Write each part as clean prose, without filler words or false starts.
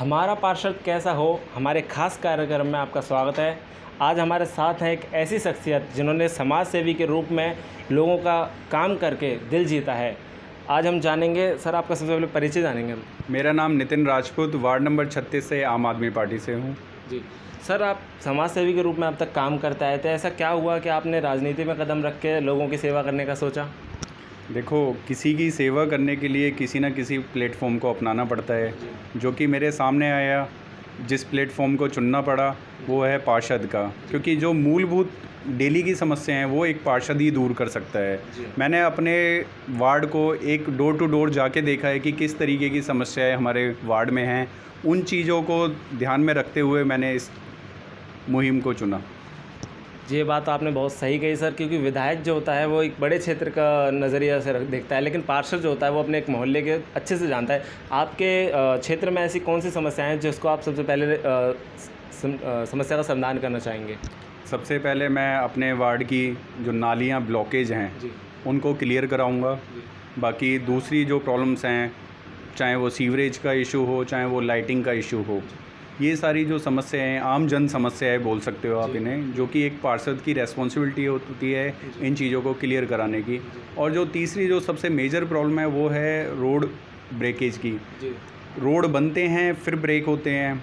हमारा पार्षद कैसा हो हमारे खास कार्यक्रम में आपका स्वागत है। आज हमारे साथ है एक ऐसी शख्सियत जिन्होंने समाज सेवी के रूप में लोगों का काम करके दिल जीता है। आज हम जानेंगे, सर आपका सबसे पहले परिचय जानेंगे हम। मेरा नाम नितिन राजपूत, वार्ड नंबर 36 से आम आदमी पार्टी से हूँ। जी सर, आप समाज सेवी के रूप में अब तक काम करते आए थे, ऐसा क्या हुआ कि आपने राजनीति में कदम रख के लोगों की सेवा करने का सोचा? देखो, किसी की सेवा करने के लिए किसी न किसी प्लेटफॉर्म को अपनाना पड़ता है, जो कि मेरे सामने आया। जिस प्लेटफॉर्म को चुनना पड़ा वो है पार्षद का, क्योंकि जो मूलभूत डेली की समस्या हैं वो एक पार्षद ही दूर कर सकता है। मैंने अपने वार्ड को एक डोर टू डोर जाके देखा है कि किस तरीके की समस्याएं हमारे वार्ड में हैं। उन चीज़ों को ध्यान में रखते हुए मैंने इस मुहिम को चुना। ये बात आपने बहुत सही कही सर, क्योंकि विधायक जो होता है वो एक बड़े क्षेत्र का नज़रिया से देखता है, लेकिन पार्षद जो होता है वो अपने एक मोहल्ले के अच्छे से जानता है। आपके क्षेत्र में ऐसी कौन सी समस्याएं हैं जिसको आप सबसे पहले समस्या का समाधान करना चाहेंगे? सबसे पहले मैं अपने वार्ड की जो नालियाँ ब्लॉकेज हैं उनको क्लियर कराऊंगा। बाकी दूसरी जो प्रॉब्लम्स हैं, चाहे वो सीवरेज का इशू हो, चाहे वो लाइटिंग का इशू हो, ये सारी जो समस्याएं आम जन समस्याएं बोल सकते हो आप इन्हें, जो कि एक पार्षद की रेस्पॉन्सिबिलिटी होती है इन चीज़ों को क्लियर कराने की। और जो तीसरी जो सबसे मेजर प्रॉब्लम है वो है रोड ब्रेकेज की। रोड बनते हैं फिर ब्रेक होते हैं,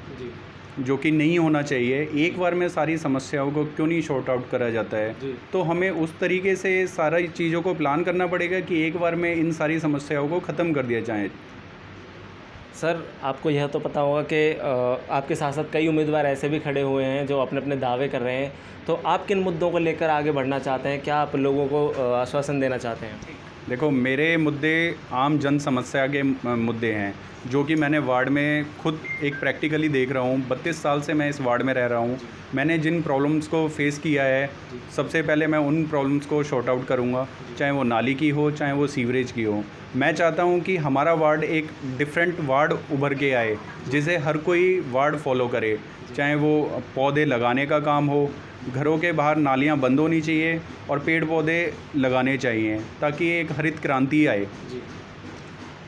जो कि नहीं होना चाहिए। एक बार में सारी समस्याओं को क्यों नहीं शॉर्ट आउट करा जाता है? तो हमें उस तरीके से सारी चीज़ों को प्लान करना पड़ेगा कि एक बार में इन सारी समस्याओं को ख़त्म कर दिया जाए। सर, आपको यह तो पता होगा कि आपके साथ साथ कई उम्मीदवार ऐसे भी खड़े हुए हैं जो अपने अपने दावे कर रहे हैं, तो आप किन मुद्दों को लेकर आगे बढ़ना चाहते हैं? क्या आप लोगों को आश्वासन देना चाहते हैं? देखो, मेरे मुद्दे आम जन समस्या के मुद्दे हैं, जो कि मैंने वार्ड में खुद एक प्रैक्टिकली देख रहा हूँ। 32 साल से मैं इस वार्ड में रह रहा हूँ। मैंने जिन प्रॉब्लम्स को फेस किया है, सबसे पहले मैं उन प्रॉब्लम्स को शॉर्ट आउट करूँगा, चाहे वो नाली की हो, चाहे वो सीवरेज की हो। मैं चाहता हूँ कि हमारा वार्ड एक डिफरेंट वार्ड उभर के आए, जिसे हर कोई वार्ड फॉलो करे। चाहे वो पौधे लगाने का काम हो, घरों के बाहर नालियाँ बंद होनी चाहिए और पेड़ पौधे लगाने चाहिए, ताकि एक हरित क्रांति आए।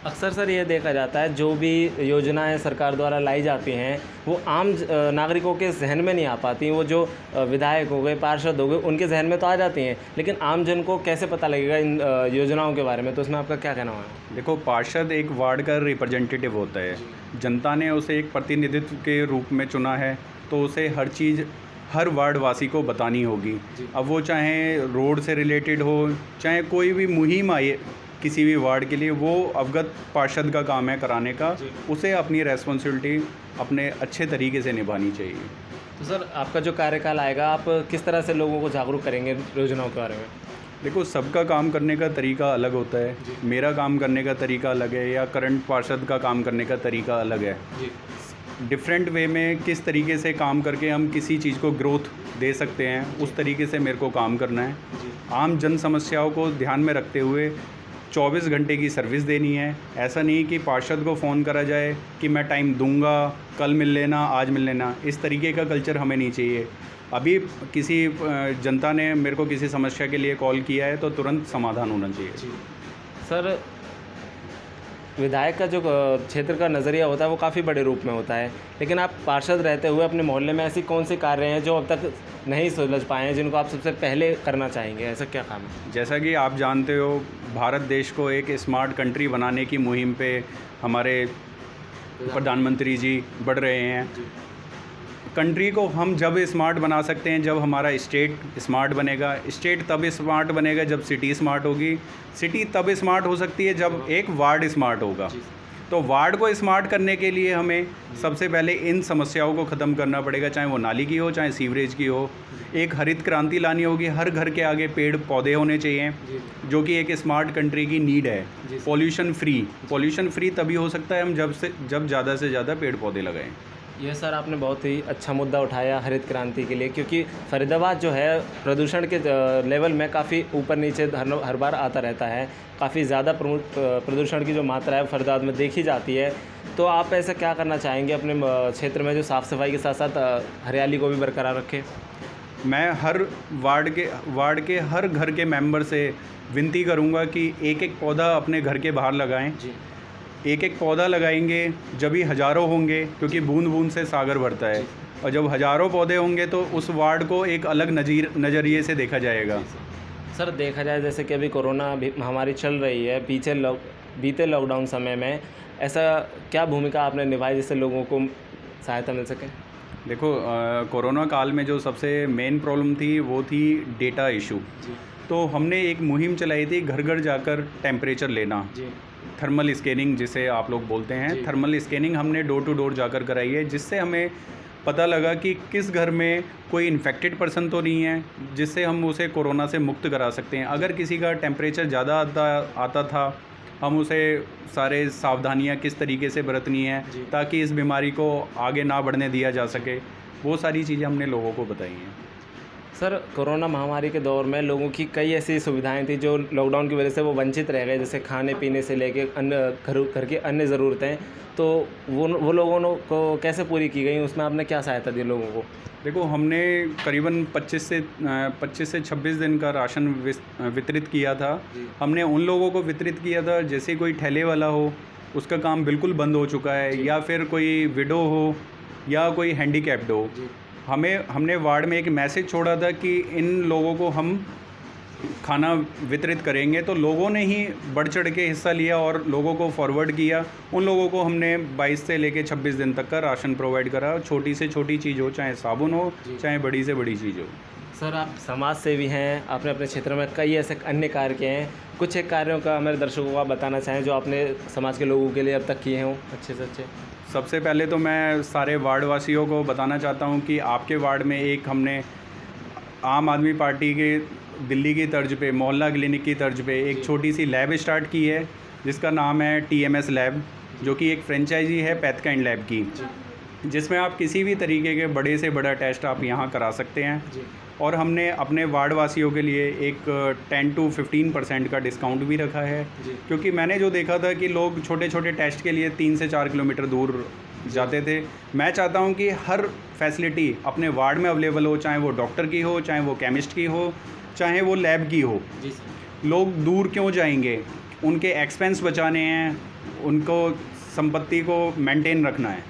अक्सर सर ये देखा जाता है जो भी योजनाएं सरकार द्वारा लाई जाती हैं वो आम नागरिकों के जहन में नहीं आ पाती। वो जो विधायक हो गए, पार्षद हो गए, उनके जहन में तो आ जाती हैं, लेकिन आम जन को कैसे पता लगेगा इन योजनाओं के बारे में? तो इसमें आपका क्या कहना है? देखो, पार्षद एक वार्ड का रिप्रेजेंटेटिव होता है। जनता ने उसे एक प्रतिनिधित्व के रूप में चुना है, तो उसे हर चीज़ हर वार्ड वासी को बतानी होगी। अब वो चाहे रोड से रिलेटेड हो, चाहे कोई भी मुहिम आए किसी भी वार्ड के लिए, वो अवगत पार्षद का काम है कराने का। उसे अपनी रेस्पॉन्सिबिलिटी अपने अच्छे तरीके से निभानी चाहिए। तो सर, आपका जो कार्यकाल आएगा, आप किस तरह से लोगों को जागरूक करेंगे योजनाओं के बारे में? देखो, सबका काम करने का तरीका अलग होता है। मेरा काम करने का तरीका अलग है, या करंट पार्षद का काम करने का तरीका अलग है। डिफरेंट वे में किस तरीके से काम करके हम किसी चीज़ को ग्रोथ दे सकते हैं, उस तरीके से मेरे को काम करना है। आम जन समस्याओं को ध्यान में रखते हुए 24 घंटे की सर्विस देनी है। ऐसा नहीं कि पार्षद को फ़ोन करा जाए कि मैं टाइम दूंगा, कल मिल लेना, आज मिल लेना। इस तरीके का कल्चर हमें नहीं चाहिए। अभी किसी जनता ने मेरे को किसी समस्या के लिए कॉल किया है तो तुरंत समाधान होना चाहिए। सर, विधायक का जो क्षेत्र का नज़रिया होता है वो काफ़ी बड़े रूप में होता है, लेकिन आप पार्षद रहते हुए अपने मोहल्ले में ऐसी कौन से कार्य हैं जो अब तक नहीं सुलझ पाए हैं, जिनको आप सबसे पहले करना चाहेंगे? ऐसा क्या काम है? जैसा कि आप जानते हो, भारत देश को एक स्मार्ट कंट्री बनाने की मुहिम पे हमारे प्रधानमंत्री जी बढ़ रहे हैं। कंट्री को हम जब स्मार्ट बना सकते हैं जब हमारा स्टेट स्मार्ट बनेगा। स्टेट तब स्मार्ट बनेगा जब सिटी स्मार्ट होगी। सिटी तब स्मार्ट हो सकती है जब एक वार्ड स्मार्ट होगा। तो वार्ड को स्मार्ट करने के लिए हमें सबसे पहले इन समस्याओं को ख़त्म करना पड़ेगा, चाहे वो नाली की हो, चाहे सीवरेज की हो। एक हरित क्रांति लानी होगी। हर घर के आगे पेड़ पौधे होने चाहिए, जो कि एक स्मार्ट कंट्री की नीड है। पॉल्यूशन फ्री तभी हो सकता है हम जब ज़्यादा से ज़्यादा पेड़ पौधे लगाएं। यह सर आपने बहुत ही अच्छा मुद्दा उठाया हरित क्रांति के लिए, क्योंकि फरीदाबाद जो है प्रदूषण के लेवल में काफ़ी ऊपर नीचे हर बार आता रहता है। काफ़ी ज़्यादा प्रदूषण की जो मात्रा है फरीदाबाद में देखी जाती है। तो आप ऐसा क्या करना चाहेंगे अपने क्षेत्र में जो साफ़ सफाई के साथ साथ हरियाली को भी बरकरार रखें? मैं हर वार्ड के हर घर के मेंबर से विनती करूंगा कि एक एक पौधा अपने घर के बाहर लगाएं। एक एक पौधा लगाएंगे जब ही हज़ारों होंगे, क्योंकि बूंद बूंद से सागर भरता है, और जब हज़ारों पौधे होंगे तो उस वार्ड को एक अलग नज़रिए से देखा जाएगा। सर देखा जाए जैसे कि अभी कोरोना महामारी चल रही है, बीते लॉकडाउन समय में ऐसा क्या भूमिका आपने निभाई जिससे लोगों को सहायता मिल सके? देखो, कोरोना काल में जो सबसे मेन प्रॉब्लम थी वो थी डेटा इशू। तो हमने एक मुहिम चलाई थी, घर घर जाकर टेम्परेचर लेना, थर्मल स्कैनिंग जिसे आप लोग बोलते हैं। थर्मल स्कैनिंग हमने डोर टू डोर जाकर कराई है, जिससे हमें पता लगा कि किस घर में कोई इन्फेक्टेड पर्सन तो नहीं है जिससे हम उसे कोरोना से मुक्त करा सकते हैं। अगर किसी का टेम्परेचर ज़्यादा आता था, हम उसे सारे सावधानियां किस तरीके से बरतनी है ताकि इस बीमारी को आगे ना बढ़ने दिया जा सके, वो सारी चीज़ें हमने लोगों को बताई हैं। सर कोरोना महामारी के दौर में लोगों की कई ऐसी सुविधाएं थी जो लॉकडाउन की वजह से वो वंचित रह गए, जैसे खाने पीने से लेके अन्य घर की अन्य ज़रूरतें, तो वो लोगों को कैसे पूरी की गई, उसमें आपने क्या सहायता दी लोगों को? देखो, हमने करीबन 25 से 26 दिन का राशन वितरित किया था। हमने उन लोगों को वितरित किया था जैसे कोई ठेले वाला हो, उसका काम बिल्कुल बंद हो चुका है, या फिर कोई विडो हो या कोई हैंडीकैप्ड हो। हमने वार्ड में एक मैसेज छोड़ा था कि इन लोगों को हम खाना वितरित करेंगे, तो लोगों ने ही बढ़ चढ़ के हिस्सा लिया और लोगों को फॉरवर्ड किया। उन लोगों को हमने 22 से लेके 26 दिन तक का राशन प्रोवाइड करा, छोटी से छोटी चीज़ हो, चाहे साबुन हो, चाहे बड़ी से बड़ी चीज़ हो। सर आप समाज सेवी हैं, आपने अपने क्षेत्र में कई ऐसे अन्य कार्य किए हैं, कुछ एक कार्यों का हमारे दर्शकों को आप बताना चाहें जो आपने समाज के लोगों के लिए अब तक किए हों अच्छे से अच्छे? सबसे पहले तो मैं सारे वार्ड वासियों को बताना चाहता हूं कि आपके वार्ड में एक हमने आम आदमी पार्टी के दिल्ली की तर्ज पे, मोहल्ला क्लिनिक की तर्ज पे एक छोटी सी लैब स्टार्ट की है जिसका नाम है TMS लैब, जो कि एक फ्रेंचाइजी है पैथकाइंड लैब की, जिसमें आप किसी भी तरीके के बड़े से बड़ा टेस्ट आप यहाँ करा सकते हैं। और हमने अपने वार्ड वासियों के लिए एक 10 to 15% का डिस्काउंट भी रखा है, क्योंकि मैंने जो देखा था कि लोग छोटे छोटे टेस्ट के लिए 3 से 4 किलोमीटर दूर जाते थे। मैं चाहता हूं कि हर फैसिलिटी अपने वार्ड में अवेलेबल हो, चाहे वो डॉक्टर की हो, चाहे वो केमिस्ट की हो, चाहे वो लैब की हो। लोग दूर क्यों जाएंगे? उनके एक्सपेंस बचाने हैं, उनको संपत्ति को मेंटेन रखना है,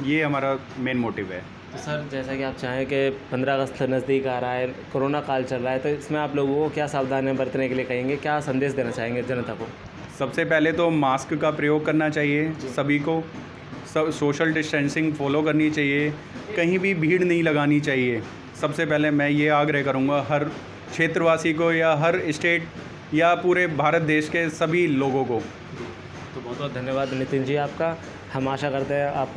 ये हमारा मेन मोटिव है। तो सर जैसा कि आप चाहें कि 15 अगस्त नज़दीक आ रहा है, कोरोना काल चल रहा है, तो इसमें आप लोगों को क्या सावधानियां बरतने के लिए कहेंगे, क्या संदेश देना चाहेंगे जनता को? सबसे पहले तो मास्क का प्रयोग करना चाहिए सभी को, सोशल डिस्टेंसिंग फॉलो करनी चाहिए, कहीं भी भीड़ नहीं लगानी चाहिए। सबसे पहले मैं ये आग्रह करूँगा हर क्षेत्रवासी को, या हर स्टेट या पूरे भारत देश के सभी लोगों को। तो बहुत बहुत धन्यवाद नितिन जी आपका। हम आशा करते हैं आप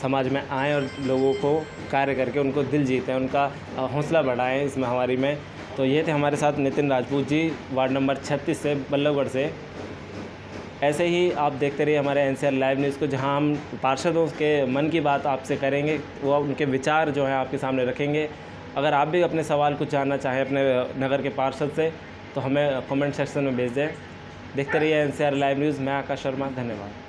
समाज में आएँ और लोगों को कार्य करके उनको दिल जीतें, उनका हौसला बढ़ाएं इस महामारी में। तो ये थे हमारे साथ नितिन राजपूत जी, वार्ड नंबर 36 से, बल्लभगढ़ से। ऐसे ही आप देखते रहिए हमारे NCR लाइव न्यूज़ को, जहां हम पार्षदों के मन की बात आपसे करेंगे, वो उनके विचार जो हैं आपके सामने रखेंगे। अगर आप भी अपने सवाल कुछ जानना चाहें अपने नगर के पार्षद से, तो हमें कमेंट सेक्शन में भेज दें। देखते रहिए NCR लाइव न्यूज़। मैं आकाश शर्मा, धन्यवाद।